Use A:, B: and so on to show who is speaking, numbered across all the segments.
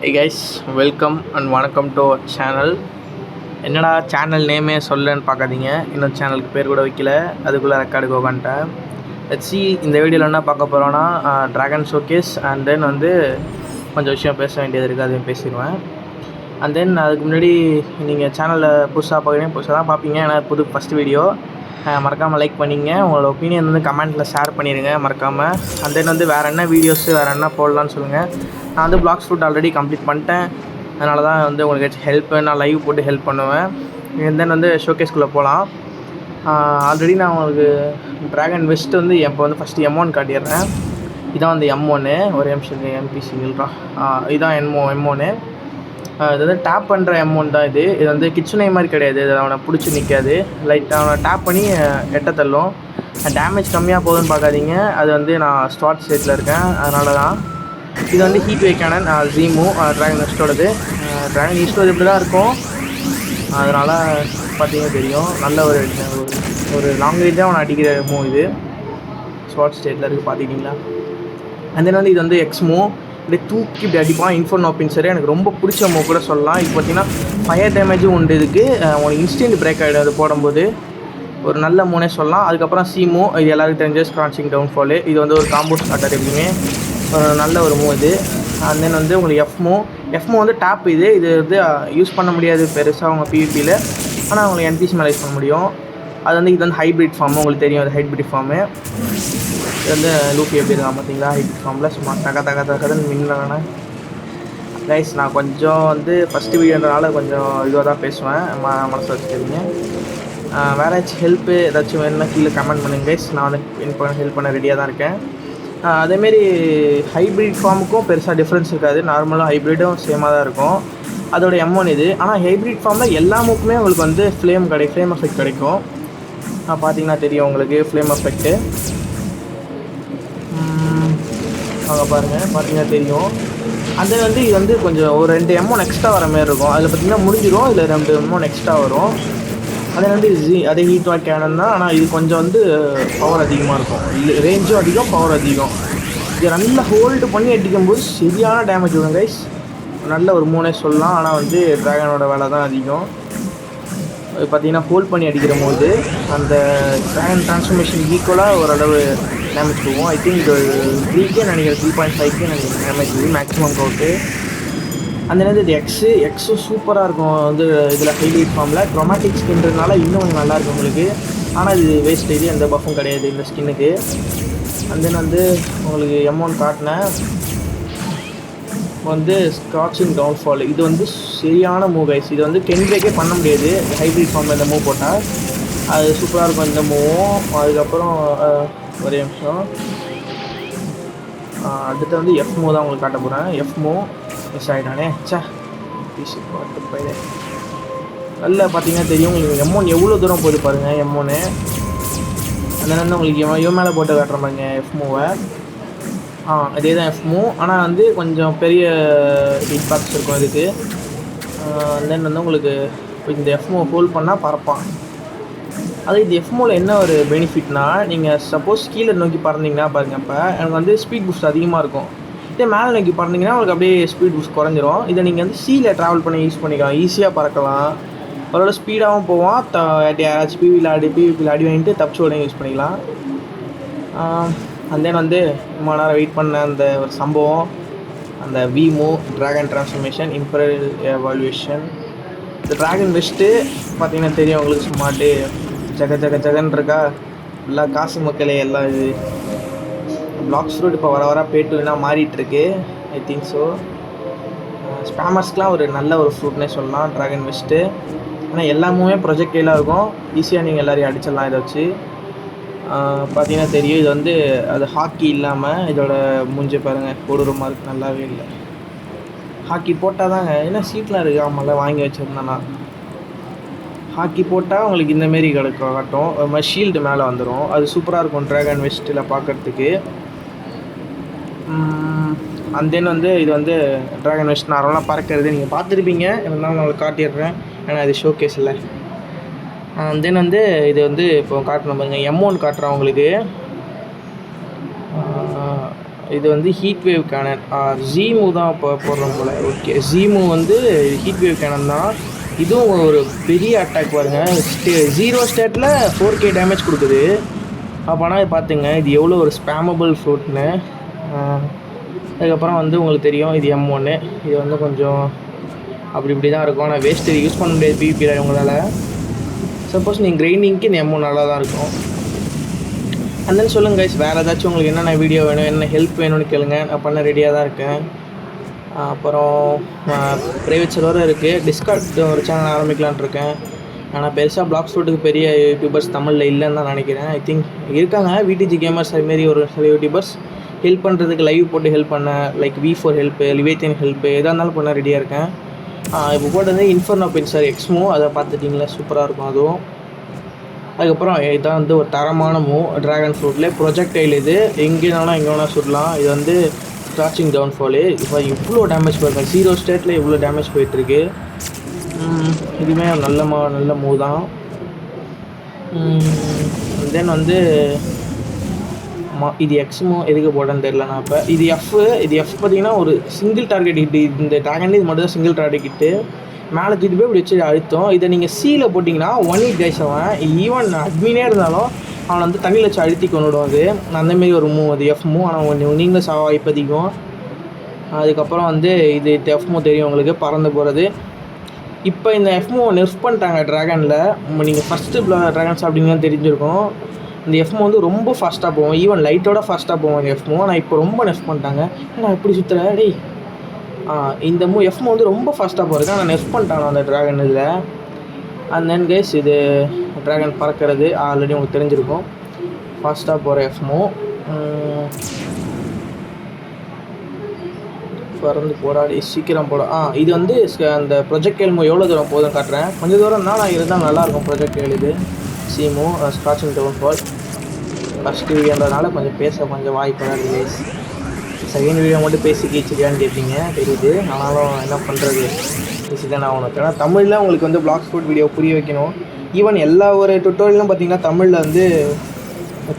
A: Hey guys, welcome and வணக்கம் to channel. என்னடா channel நேமே சொல்லன்னு பார்க்காதீங்க, இன்னும் சேனலுக்கு பேர் கூட வைக்கல, அதுக்குள்ளே ரெக்கார்டுக்கு உட்காந்துட்டேன். சி இந்த வீடியோவில் என்ன பார்க்க போகிறோன்னா ட்ராகன் ஷோகேஸ் அண்ட் தென் கொஞ்சம் விஷயம் பேச வேண்டியது இருக்குது, அதையும் பேசிடுவேன். அண்ட் தென் அதுக்கு முன்னாடி நீங்கள் சேனலில் புதுசாக பார்க்குறீங்க, புதுசாக தான் பார்ப்பீங்க, ஏன்னா ஃபஸ்ட் வீடியோ. மறக்காமல் லைக் பண்ணிங்க, உங்களோட ஒப்பீனியன் கமெண்ட்டில் ஷேர் பண்ணிடுங்க மறக்காமல். அண்ட் தென் வேறு என்ன வீடியோஸு வேறு என்ன போடலான்னு சொல்லுங்கள். நான் பிளாக்ஸ் ஃபுட் ஆல்ரெடி கம்ப்ளீட் பண்ணிட்டேன், அதனால தான் உங்களுக்கு ஏதாச்சும் ஹெல்ப் நான் லைவ் போட்டு ஹெல்ப் பண்ணுவேன். தென் ஷோகேஸ்குள்ளே போகலாம். ஆல்ரெடி நான் உங்களுக்கு ட்ராகன் வெஸ்ட் இப்போ ஃபஸ்ட்டு M1 காட்டிடுறேன். இதான் M1 ஒரு நிமிஷம் எம்பிசி இல்லைடா, இதுதான் M1. இது டேப் பண்ணுற M1 தான். இது கிச்சனை மாதிரி கிடையாது, இது அவனை பிடிச்சி நிற்காது, லைட்டாக அவனை டேப் பண்ணி எட்ட தள்ளும். டேமேஜ் கம்மியாக போகுதுன்னு பார்க்காதீங்க, அது நான் ஸ்டார்ட் ஸ்டேட்டில் இருக்கேன், அதனால தான். இது ஹீட் வே கேனன் ஜீமு ட்ராகன் வெஸ்ட்டோடது. ட்ராகன் ஈஸ்டோடு இப்படி தான் இருக்கும், அதனால் பார்த்தீங்கன்னா தெரியும். நல்ல ஒரு லாங் ரேஞ்சாக அவனை அடிக்கிற மூவ் இது, ஸ்டார்ட் ஸ்டேட்டில் இருக்குது பார்த்துக்கிட்டிங்களா. அண்ட் தென் இது எக்ஸ்மூ, இப்படியே தூக்கி இப்படி அடிப்பான். இன்ஃபர்னோ பின்சரு எனக்கு ரொம்ப பிடிச்ச மூவ் கூட சொல்லலாம். இப்போ பார்த்தீங்கன்னா ஃபயர் டேமேஜும் உண்டு இதுக்கு, உங்களுக்கு இன்ஸ்டன்ட் பிரேக் ஆகிடும் அது போடும்போது, ஒரு நல்ல மூணே சொல்லலாம். அதுக்கப்புறம் சீமூ, இது எல்லாருக்கும் தெரிஞ்ச ஸ்க்ரான்ச்சிங் டவுன்ஃபாலு. இது ஒரு காம்போ ஸ்டார்டர், எப்படியுமே நல்ல ஒரு மூவ் இது. அண்ட் தென் உங்களுக்கு எஃப்மூ டேப். இது யூஸ் பண்ண முடியாது பெருசாக அவங்க பிவிபியில், ஆனால் அவங்களுக்கு என்பிசி மேலே யூஸ் பண்ண முடியும். அது இது ஹைப்ரிட் ஃபார்ம், உங்களுக்கு தெரியும் அது ஹைப்ரிட் ஃபார்மு. இது லூப்பி எப்படி இருக்கான் பார்த்தீங்களா, ஹைப்ரிட் ஃபார்மில் சும்மா தகன்னு மின்னானே. கைஸ் நான் கொஞ்சம் ஃபஸ்ட்டு வீடியோன்றனால கொஞ்சம் இதுவாக தான் பேசுவேன், மனசு வச்சுக்கிறீங்க. வேறு ஏதாச்சும் ஹெல்ப்பு ஏதாச்சும் வேணுன்னா கீழே கமெண்ட் பண்ணுங்க கைஸ், நான் ஹெல்ப் பண்ண ரெடியாக தான் இருக்கேன். அதேமாரி ஹைப்ரிட் ஃபார்முக்கும் பெருசாக டிஃப்ரென்ஸ் இருக்காது, நார்மலாக ஹைப்ரிடும் சேமாக தான் இருக்கும். அதோட M1 இது. ஆனால் ஹைப்ரிட் ஃபார்மில் எல்லா மூக்குமே உங்களுக்கு ஃப்ளேம் எஃபெக்ட் கிடைக்கும். பார்த்தீங்கன்னா தெரியும் உங்களுக்கு ஃப்ளேம் எஃபெக்ட்டு, அங்கே பாருங்கள், பார்த்தீங்கன்னா தெரியும். அது இது கொஞ்சம் ஒரு 2 M1 எக்ஸ்ட்ரா வர மாதிரி இருக்கும், அதில் பார்த்தீங்கன்னா முடிஞ்சிடும், இதில் 2 M1 எக்ஸ்ட்ரா வரும். அதே ஹீட் வாட் கேனன் தான், ஆனால் இது கொஞ்சம் பவர் அதிகமாக இருக்கும், ரேஞ்சும் அதிகம், பவர் அதிகம். இது நல்லா ஹோல்டு பண்ணி அடிக்கும்போது சரியான டேமேஜ் வரும் கைஸ், நல்ல ஒரு மூணே சொல்லலாம். ஆனால் ட்ராகனோட வேலை தான் அதிகம். பார்த்தீங்கன்னா ஹோல்ட் பண்ணி அடிக்கிற போது அந்த ட்ராகன் ட்ரான்ஸ்ஃபர்மேஷன் ஈக்குவலாக ஓரளவு டேமேஜ் போகும். ஐ திங்க் 3K நினைக்கிறேன், 3.5K நினைக்கிறேன் டேமேஜ் மேக்ஸிமம் கவுட்டு. அந்த நேரத்தில் இது எக்ஸும் சூப்பராக இருக்கும். இதில் ஹைலைட் ஃபார்மில் க்ரோமேட்டிக் ஸ்கின்றதுனால இன்னும் கொஞ்சம் நல்லாயிருக்கும் உங்களுக்கு. ஆனால் இது வேஸ்ட், இது எந்த பஃபும் கிடையாது இந்த ஸ்கின்னுக்கு. அண்ட் தென் உங்களுக்கு M1 காட்டினேன். ஸ்காட்சிங் டவுன்ஃபால், இது சரியான மூவ் கைஸ். இது கென்ட்ரேக்கே பண்ண முடியாது ஹைப்ரிட் ஃபார்மில் இந்த மூவ் போட்டால், அது சூப்பராக இருக்கும் இந்த மூவும். அதுக்கப்புறம் ஒரே நிமிஷம், அடுத்து எஃப்மூ தான் உங்களுக்கு காட்ட போகிறேன். எஃப்மூ மிஸ் ஆகிட்டானே, பீஸு பார்த்து போயிடு. நல்லா பார்த்தீங்கன்னா தெரியும் உங்களுக்கு M1 எவ்வளோ தூரம் போகுது பாருங்கள் M1. அதனால் உங்களுக்கு இவன் மேலே போட்டு காட்டுற பாருங்க எஃப்மூவை. அதே தான் எஃப்மூ, ஆனால் கொஞ்சம் பெரிய ஹீட் பாக்ஸ் இருக்கும் இதுக்கு. தென் உங்களுக்கு இந்த எஃப்மூ ஹோல்ட் பண்ணால் பறப்பான். இது எஃப்மூவில் என்ன ஒரு பெனிஃபிட்னா, நீங்கள் சப்போஸ் கீழே நோக்கி பறந்தீங்கன்னா பாருங்கள், இப்போ எனக்கு ஸ்பீட் பூஸ்ட் அதிகமாக இருக்கும். இதே மேலே நோக்கி பறந்தீங்கன்னா உங்களுக்கு அப்படியே ஸ்பீட் பூஸ்ட் குறைஞ்சிரும். இதை நீங்கள் சீல ட்ராவல் பண்ணி யூஸ் பண்ணிக்கலாம், ஈஸியாக பறக்கலாம், அவரோட ஸ்பீடாகவும் போவோம். யாராச்சும் பிவிபியில் அடி வாங்கிட்டு தப்பிச்சு உடனே யூஸ் பண்ணிக்கலாம். அண்ட் தென் ரொம்ப நேரம் வெயிட் பண்ண அந்த ஒரு சம்பவம், அந்த விமூ ட்ராகன் ட்ரான்ஸ்ஃபர்மேஷன் இம்பரல் எவால்யூஷன். இந்த ட்ராகன் வெஸ்ட்டு பார்த்தீங்கன்னா தெரியும் உங்களுக்கு, சும்மாட்டு ஜகன் இருக்கா, எல்லாம் காசு மக்களே எல்லாம். இது பிளாக்ஸ் ஃப்ரூட் இப்போ வர பேட்டுனா மாறிட்டுருக்கு, ஐ திங்க் ஸோ. ஸ்பேமர்ஸ்க்கெலாம் ஒரு நல்ல ஒரு ஃப்ரூட்னே சொல்லலாம் ட்ராகன் வெஸ்ட்டு. ஆனால் எல்லாமே ப்ரொஜெக்டைலாக இருக்கும், ஈஸியாக நீங்கள் எல்லோரையும் அடிச்சிடலாம் இதை வச்சு. பார்த்தீங்கன்னா தெரியும் இது அது ஹாக்கி இல்லாமல் இதோட மூஞ்சி பாருங்கள், கொடூரமாக இருக்குது, நல்லாவே இல்லை. ஹாக்கி போட்டால் தாங்க, ஏன்னா சீட்லாம் இருக்குது, ஆமாம்ல வாங்கி வச்சுருந்தேன்னா. ஹாக்கி போட்டால் உங்களுக்கு இந்தமாரி காட்டும், ஒரு மாதிரி ஷீல்டு மேலே வந்துடும், அது சூப்பராக இருக்கும் ட்ராகன் வெஸ்ட்டில் பார்க்குறதுக்கு. அண்ட் தென் இது ட்ராகன் வெஸ்ட் நார்மலாக பறக்கிறது நீங்கள் பார்த்துருப்பீங்க, இருந்தாலும் நான் உங்களுக்கு காட்டிடுறேன், ஏன்னா இது ஷோகேஸ் இல்லை. தென் இது இப்போ காட்டுறோம் பாருங்கள், M1 காட்டுறோம் உங்களுக்கு. இது வந்து ஹீட் வேவ் கேனன். ஜீமு தான் இப்போ போடுறோம் போல். ஓகே, ஜீமு வந்து ஹீட் வேவ் கேனன் தான். இதுவும் ஒரு பெரிய அட்டாக் பாருங்கள். 0 ஸ்டேட்டில் 4K டேமேஜ் கொடுக்குது. அப்போனா பார்த்துங்க இது எவ்வளோ ஒரு ஸ்பேமபிள் ஃப்ரூட்னு. அதுக்கப்புறம் வந்து உங்களுக்கு தெரியும் இது M1. இது வந்து கொஞ்சம் அப்படி இப்படி தான் இருக்கும். ஆனால் வேஸ்ட் யூஸ் பண்ண முடியாது PvPயில் உங்களால். சப்போஸ் நீங்கள் கிரைண்டிங்க்கு இந்த M1 நல்லா தான் இருக்கும். அண்ட் தென் சொல்லுங்கள் கைஸ், வேறு ஏதாச்சும் உங்களுக்கு என்னென்ன வீடியோ வேணும், என்ன ஹெல்ப் வேணும்னு கேளுங்க, நான் பண்ண ரெடியாக தான் இருக்கேன். அப்புறம் ப்ரைவேட் சர்வரும் இருக்குது. டிஸ்கார்ட் ஒரு சேனல் ஆரம்பிக்கலான் இருக்கேன். ஆனால் பெருசாக பிளாக் ஸ்போர்ட்டுக்கு பெரிய யூடியூபர்ஸ் தமிழில் இல்லைன்னு தான் நினைக்கிறேன். ஐ திங்க் இருக்காங்க VTG கேமர்ஸ் அதுமாரி ஒரு சில யூடியூபர்ஸ் ஹெல்ப் பண்ணுறதுக்கு, லைவ் போட்டு ஹெல்ப் பண்ண, லைக் V4 ஹெல்ப்பு, லிவேத்தியன் ஹெல்ப்பு, எதாக இருந்தாலும் பண்ண ரெடியாக இருக்கேன். இப்போ போட்டது இன்ஃபர்னோ பென்சர் எக்ஸ்மோ, அதை பார்த்துட்டிங்களா, சூப்பராக இருக்கும் அதுவும். அதுக்கப்புறம் இதான் வந்து ஒரு தரமான ட்ராகன் ஃப்ரூட்டில் ப்ரொஜெக்டைல். இது எங்கேனாலும் எங்கே வேணால் சுடலாம். இது வந்து ஸ்டார்ச்சிங் டவுன்ஃபாலு. இப்போ இவ்வளோ டேமேஜ் போயிருக்கேன் 0 ஸ்டேட்டில் இவ்வளோ டேமேஜ் போயிட்டுருக்கு. இதுவுமே நல்ல மூவ் தான். தென் வந்து இது எக்ஸ்மோ எதுக்கு போட்டேன்னு தெரில நான். இப்போ இது எஃப் பார்த்தீங்கன்னா ஒரு சிங்கிள் டார்கெட் ஹிட்டு. இந்த ட்ராகன்லேயே இது மட்டும் தான் சிங்கிள் டார்கெட் ஹிட்டு. மேலே தூக்கி போய் இப்படி வச்சு அழுத்தம். இதை நீங்கள் சீல போட்டிங்கன்னா 1 hit கைஸ். அவன் ஈவன் அட்மினே இருந்தாலும் அவனை வந்து தண்ணியில் வச்சு அழுத்தி கொண்டுடும். அது அந்தமாரி ஒரு மூவ் அது எஃப் மூவ். ஆனால் நீங்களும் சாவா இப்போதிக்கும். அதுக்கப்புறம் வந்து இது எஃப் மூவ் தெரியும் உங்களுக்கு, பறந்து போகிறது. இப்போ இந்த எஃப் மூவ் நெர்ஃப் பண்ணிட்டாங்க ட்ராகனில். நீங்கள் ஃபஸ்ட்டு ட்ராகன் சாப்பிட்டீங்கன்னு தெரிஞ்சிருக்கும். இந்த எஃப் மூவ் வந்து ரொம்ப ஃபாஸ்ட்டாக போவோம், ஈவன் லைட்டோட ஃபாஸ்ட்டாக போவோம் இந்த எஃப் மூவ். ஆனால் இப்போ ரொம்ப நெர்ஃப் பண்ணிட்டாங்க. நான் எப்படி சுற்றுறேன் டேய். இந்த எஃப் மூவ் வந்து ரொம்ப ஃபாஸ்ட்டாக போகிறது. ஆனால் நெர்ஃப் பண்ணிட்டாங்க அந்த ட்ராகன் இதில். அண்ட் தென் கைஸ் இது ட்ராகன் பறக்கிறது ஆல்ரெடி உங்களுக்கு தெரிஞ்சிருக்கும். ஃபாஸ்ட்டாக போகிற எஃப் மூவ். பறந்து போராடி சீக்கிரம் போட. இது வந்து அந்த ப்ரொஜெக்டைல் மூவ் எவ்வளோ தூரம் போதும் காட்டுறேன். கொஞ்சம் தூரம் தான் நான் இருந்தால் நல்லாயிருக்கும் ப்ரொஜெக்டைல். இது சீமோ ஸ்காட்சிங் டவுன்ஃபால். ஃபஸ்ட்டு வீடியோன்றதுனால கொஞ்சம் வாய்ப்பு கைஸ். செகண்ட் வீடியோ மட்டும் பேசி கீச்சிருக்கான்னு கேட்பீங்க தெரியுது. ஆனாலும் என்ன பண்ணுறது, பேசி தானே ஆகணும். ஏன்னா தமிழில் உங்களுக்கு வந்து பிளாக் ஸ்போர்ட் வீடியோ புரிய வைக்கணும். ஈவன் எல்லா ஒரு டுட்டோரியலும் பார்த்திங்கன்னா தமிழில் வந்து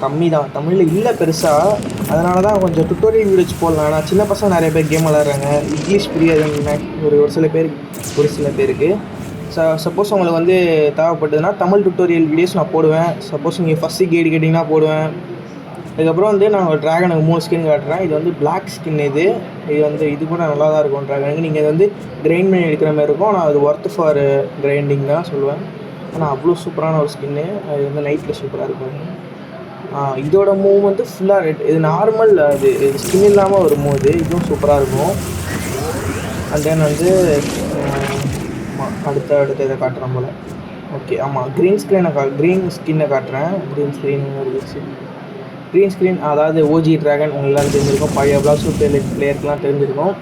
A: கம்மி தான், தமிழில் இல்லை பெருசாக. அதனால தான் கொஞ்சம் டுட்டோரியல் வீடியோஸ் போடலாம். ஆனால் சின்ன பசங்க நிறைய பேர் கேம் விளாட்றாங்க, இங்கிலீஷ் புரியாதுன்னு ஒரு சில பேருக்கு. சப்போஸ் உங்களுக்கு வந்து தேவைப்பட்டதுன்னா தமிழ் டுட்டோரியல் வீடியோஸ் நான் போடுவேன். சப்போஸ் நீங்கள் ஃபஸ்ட்டு கைடு கேட்டிங்கன்னா போடுவேன். அதுக்கப்புறம் வந்து நான் ட்ராகனுக்கு 3 ஸ்கின் காட்டுறேன். இது வந்து பிளாக் ஸ்கின். இது வந்து இது கூட நல்லா தான் இருக்கும் ட்ராகனுக்கு. நீங்கள் வந்து கிரைண்ட் பண்ணி எடுக்கிற மாதிரி இருக்கும். ஆனால் அது ஒர்த் ஃபார் கிரைண்டிங் தான் சொல்லுவேன். ஆனால் அவ்வளோ சூப்பரான ஒரு ஸ்கின்னு. அது வந்து நைட்டில் சூப்பராக இருக்கும். இதோட மூவ் வந்து ஃபுல்லாக ரெட். இது நார்மல், அது ஸ்கின் இல்லாமல் ஒரு மூவ். இதுவும் சூப்பராக இருக்கும். அண்ட் தென் வந்து அடுத்த இதை காட்டுறேன் போல். ஓகே, ஆமாம், க்ரீன் ஸ்கின்னை காட்டுறேன். க்ரீன் ஸ்க்ரீன் அதாவது ஓஜி ட்ராகன் உங்களுக்கு எல்லோரும் தெரிஞ்சிருக்கும். பழைய பிளாக் பிளேயருக்குலாம் தெரிஞ்சிருக்கும்.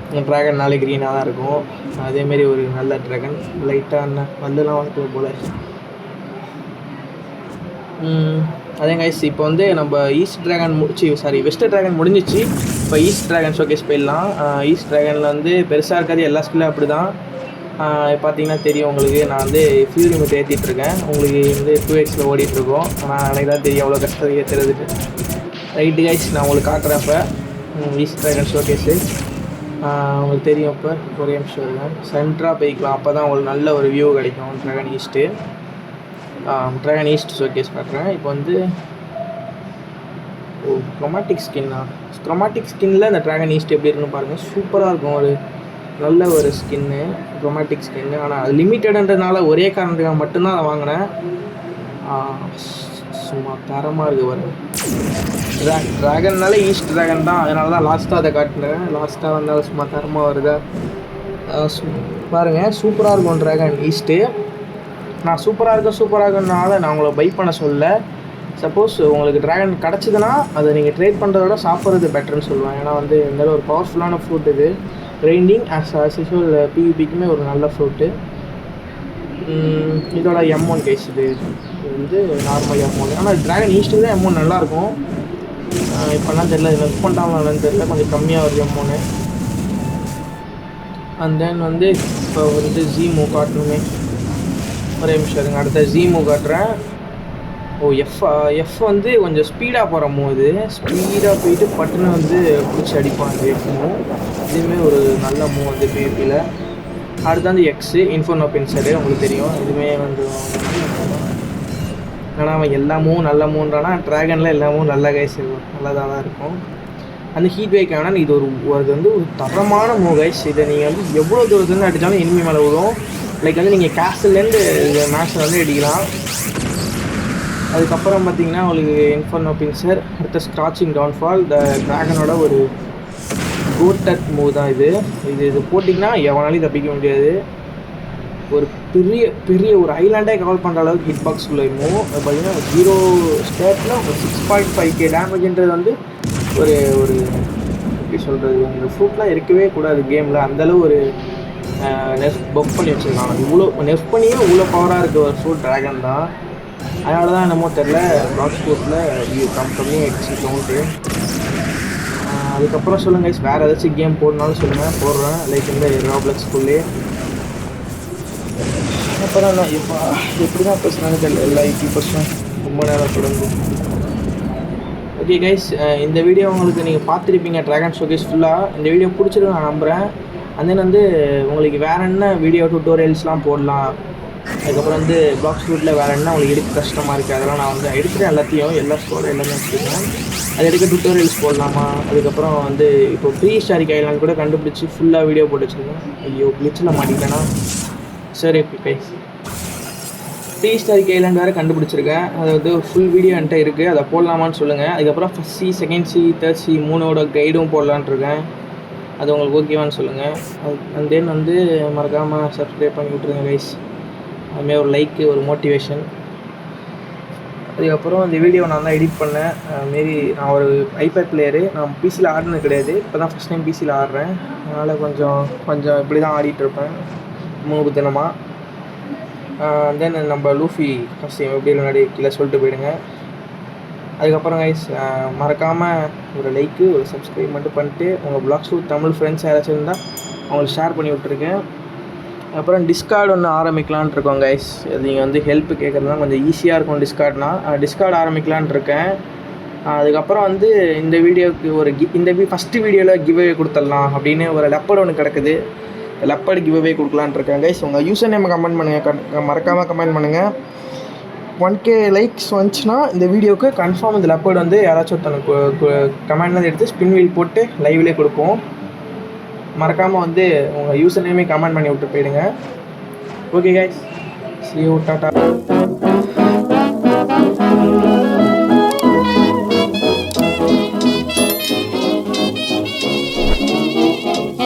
A: இந்த ட்ராகன் நாளை க்ரீனாக தான் இருக்கும். அதேமாரி ஒரு நல்ல ட்ராகன். லைட்டாக நல்லலாம் வளர்த்து போல். அதே கைஸ் இப்போ வந்து நம்ம வெஸ்ட் ட்ராகன் முடிஞ்சிச்சு. இப்போ ஈஸ்ட் ட்ராகன் ஷோகேஸ் போயிடலாம். ஈஸ்ட் ட்ராகனில் வந்து பெருசாக இருக்காது, எல்லா ஸ்கில்லும் அப்படி தான். பார்த்தீங்கன்னா தெரியும் உங்களுக்கு. நான் வந்து ஃபியூல் லிமிட் ஏற்றிட்டுருக்கேன். உங்களுக்கு வந்து 2xல் ஓடிட்டுருக்கோம். ஆனால் எனக்கு தான் தெரியும் அவ்வளோ கஷ்டம் ஏற்றுறதுக்கு. ரைட்டு கைஸ், நான் உங்களுக்கு காட்டுறேன். இப்போ ஈஸ்ட் ட்ராகன் ஷோகேஸு உங்களுக்கு தெரியும். இப்போ ஒரே நிமிஷம் இருக்கும், சென்டராக போய்க்கலாம். அப்போ தான் உங்களுக்கு நல்ல ஒரு வியூ கிடைக்கும். ட்ராகன் ஈஸ்ட் ஷோகேஸ் காட்டுறேன். இப்போ வந்து க்ரோமாட்டிக் ஸ்கின்னில் இந்த ட்ராகன் ஈஸ்ட் எப்படி இருக்குன்னு பாருங்கள். சூப்பராக இருக்கும். ஒரு நல்ல ஒரு ஸ்கின்னு, க்ரோமாட்டிக் ஸ்கின்னு. ஆனால் அது லிமிட்டடுன்றதுனால ஒரே காரணத்துக்காக மட்டும்தான் அதை வாங்கினேன். சும்மா தரமாக இருக்குது பாருங்க. ட்ராகன்னால ஈஸ்ட் ட்ராகன் தான், அதனால தான் லாஸ்ட்டாக அதை காட்டினேன். லாஸ்ட்டாக வந்தாலும் சும்மா தரமாக வருதா பாருங்கள். சூப்பராக இருக்கும் ட்ராகன் ஈஸ்ட்டு. நான் சூப்பராக இருக்குனால நான் உங்களை பை பண்ண சொல்ல. சப்போஸ் உங்களுக்கு ட்ராகன் கிடச்சிதுன்னா அதை நீங்கள் ட்ரேட் பண்ணுறத விட சாப்பிட்றது பெட்டர்னு சொல்லுவேன். ஏன்னா வந்து இருந்தாலும் ஒரு பவர்ஃபுல்லான ஃப்ரூட். இது கிரைண்டிங் ஆஸ் யூஷுவல் PvPக்குமே ஒரு நல்ல ஃப்ரூட்டு. இதோட M1 கைஸ். இது வந்து நார்மல் M1. ஆனால் ட்ராகன் ஈஸ்ட்டு தான் M1 நல்லாயிருக்கும். இப்போலாம் தெரியல, இது நெக் பண்ணிட்டாங்களான்னு தெரியல, கொஞ்சம் கம்மியாக வருது M1. அண்ட் தென் வந்து இப்போ வந்து ஜீமோ காட்டணுமே. ஒரே நிமிஷம் இருங்க, அடுத்த ஜீமோ காட்டுறேன். எஃப் வந்து கொஞ்சம் ஸ்பீடாக போகிற மூவ் இது. ஸ்பீடாக போயிட்டு பட்டுன்னு வந்து பிடிச்சி அடிப்பான் அந்த எஃப் மூவ். இதுவுமே ஒரு நல்ல மூவ் வந்து பிவிபியில். அடுத்து வந்து எக்ஸு இன்ஃபர்னோ பின்சரு உங்களுக்கு தெரியும். இதுவுமே வந்து ஆனால் அவன் எல்லா மூவும் நல்ல மூன்றானா ட்ராகனில் எல்லா மூவும் நல்ல கைஸ் நல்லதாக தான் இருக்கும். அந்த ஹீட் வேக் ஆனால் இது அது வந்து ஒரு தரமான மூவ் கைஸ். இதை நீங்கள் வந்து எவ்வளோ தூரத்துலேருந்து அடித்தாலும் எனிமி மேலே விடும். லைக் வந்து நீங்கள் கேஸ்டல்லேருந்து இந்த மேட்ச்சில் வந்து அடிக்கலாம். அதுக்கப்புறம் பார்த்தீங்கன்னா உங்களுக்கு இன்ஃபர்னோ பின்சர், அடுத்த ஸ்க்ராச்சிங் டவுன்ஃபால். இந்த ட்ராகனோட ஒரு கோட்டட் மூவ் தான் இது. இது போட்டிங்கன்னா எவனாலையும் தப்பிக்க முடியாது. ஒரு பெரிய ஒரு ஐலாண்டே கவர் பண்ணுற அளவுக்கு ஹிட் பாக்ஸ் உள்ள மூவ். அது பார்த்தீங்கன்னா 0 ஸ்டேட்டில் ஒரு 6.5k டேமேஜ்ன்றது வந்து ஒரு எப்படி சொல்கிறது, அந்த ஃப்ரூட்லாம் இருக்கவே கூடாது கேமில். அந்தளவு ஒரு நெஃப் பஃப் பண்ணி வச்சுருக்காங்க. இவ்வளோ நெஃப் பண்ணியே இவ்வளோ பவராக இருக்க ஒரு ஃப்ரூட் ட்ராகன் தான். அதனால தான் என்னமோ தெரில பிளாக் ஸ்போர்ட்டில் கம்மியாக ஆகிடுச்சு கவுண்ட்டு. அதுக்கப்புறம் சொல்லுங்கள் கைஸ், வேறு ஏதாச்சும் கேம் போடனாலும் சொல்லுங்கள், போடுறேன். லைக் இந்த ராப்ளக்ஸ்குள்ளே. அப்புறம் நான் எப்படி தான் பேசுனாலும் தெரியல, எல்லா 80% ரொம்ப நேரம் தொடர்ந்து. ஓகே கைஸ், இந்த வீடியோ உங்களுக்கு நீங்கள் பார்த்துருப்பீங்க ட்ராகன் ஷோகேஸ் ஃபுல்லாக. இந்த வீடியோ பிடிச்சிருக்கு நான் நம்புகிறேன். அண்ட் தென் வந்து உங்களுக்கு வேறு என்ன வீடியோ டியூட்டோரியல்ஸ்லாம் போடலாம், அதுக்கப்புறம் வந்து பிளாக் ஸ்போர்ட்டில் வேறு என்ன உங்களுக்கு எடுக்க கஷ்டமாக இருக்குது, அதெல்லாம் நான் வந்து எடுக்கிறேன். எல்லா ஸ்டோரி எல்லாமே வச்சுருக்கேன். அது எடுக்க டியூட்டோரியல்ஸ் போடலாமா. அதுக்கப்புறம் வந்து இப்போ ப்ரீ ஹிஸ்டாரிக் ஐலாண்ட் கூட கண்டுபிடிச்சி ஃபுல்லாக வீடியோ போட்டு வச்சுருக்கேன். ஐயோ கிளிச்சில் மாட்டிக்கிட்டேன்னா சரி கைஸ். ப்ரீ ஹிஸ்டாரிக் ஐலாண்ட் வேறு கண்டுபிடிச்சிருக்கேன். அது வந்து ஃபுல் வீடியோ என்கிட்ட இருக்குது, அதை போடலாமான்னு சொல்லுங்கள். அதுக்கப்புறம் first C, second C, third C 3ஓட கைடும் போடலான்ட்டு இருக்கேன். அது உங்களுக்கு ஓகேவான்னு சொல்லுங்கள். அண்ட் தென் வந்து மறக்காமல் சப்ஸ்கிரைப் பண்ணி விட்ருங்க கைஸ். அதுமாரி ஒரு லைக்கு, ஒரு மோட்டிவேஷன். அதுக்கப்புறம் இந்த வீடியோ நான் தான் எடிட் பண்ணேன். அதுமாரி நான் ஒரு ஐபேட் பிளேயரு, நான் பிசியில் ஆடினது கிடையாது. இப்போ தான் ஃபஸ்ட் டைம் பிசியில் ஆடுறேன். அதனால் கொஞ்சம் இப்படி தான் ஆடிட்டுருப்பேன் தினமாக. தென் நம்ம லூஃபி ஃபஸ்ட் எப்படி விளையாடி கீழே சொல்லிட்டு போயிடுங்க. அதுக்கப்புறம் கைஸ் மறக்காமல் ஒரு லைக்கு, ஒரு சப்ஸ்கிரைப் மட்டும் பண்ணிட்டு உங்கள் பிளாக் ஸ்போர்ட் தமிழ் ஃப்ரெண்ட்ஸ் யாராச்சும் இருந்தால் அவங்களுக்கு ஷேர் பண்ணி விட்ருக்கேன். அப்புறம் டிஸ்கார்டு ஒன்று ஆரம்பிக்கலான் இருக்கோம் கைஸ். நீங்கள் வந்து ஹெல்ப் கேட்குறதுனா கொஞ்சம் ஈஸியாக இருக்கும். டிஸ்கார்டு ஆரம்பிக்கலான் இருக்கேன். அதுக்கப்புறம் வந்து இந்த வீடியோவுக்கு இந்த ஃபஸ்ட்டு வீடியோவில் கிவ்அவே கொடுத்துடலாம் அப்படின்னு ஒரு லெப்பர்டு ஒன்று கிடக்குது. லெப்பர்டு கிவ்அவே கொடுக்கலான் இருக்கேன் கைஸ். உங்கள் யூசர் நேம் கமெண்ட் பண்ணுங்கள், மறக்காமல் கமெண்ட் பண்ணுங்கள். 1K லைக்ஸ் வந்துச்சுன்னா இந்த வீடியோவுக்கு கன்ஃபார்ம் இந்த லெப்பர்டு வந்து யாராச்சும் ஒருத்தனுக்கு கமெண்ட்லேருந்து எடுத்து ஸ்பின் வீல் போட்டு லைவ்லேயே கொடுப்போம். மறக்காமல் வந்து உங்கள் யூசர் நேமே கமெண்ட் பண்ணி விட்டு போயிடுங்க. Okay guys, see you, tata.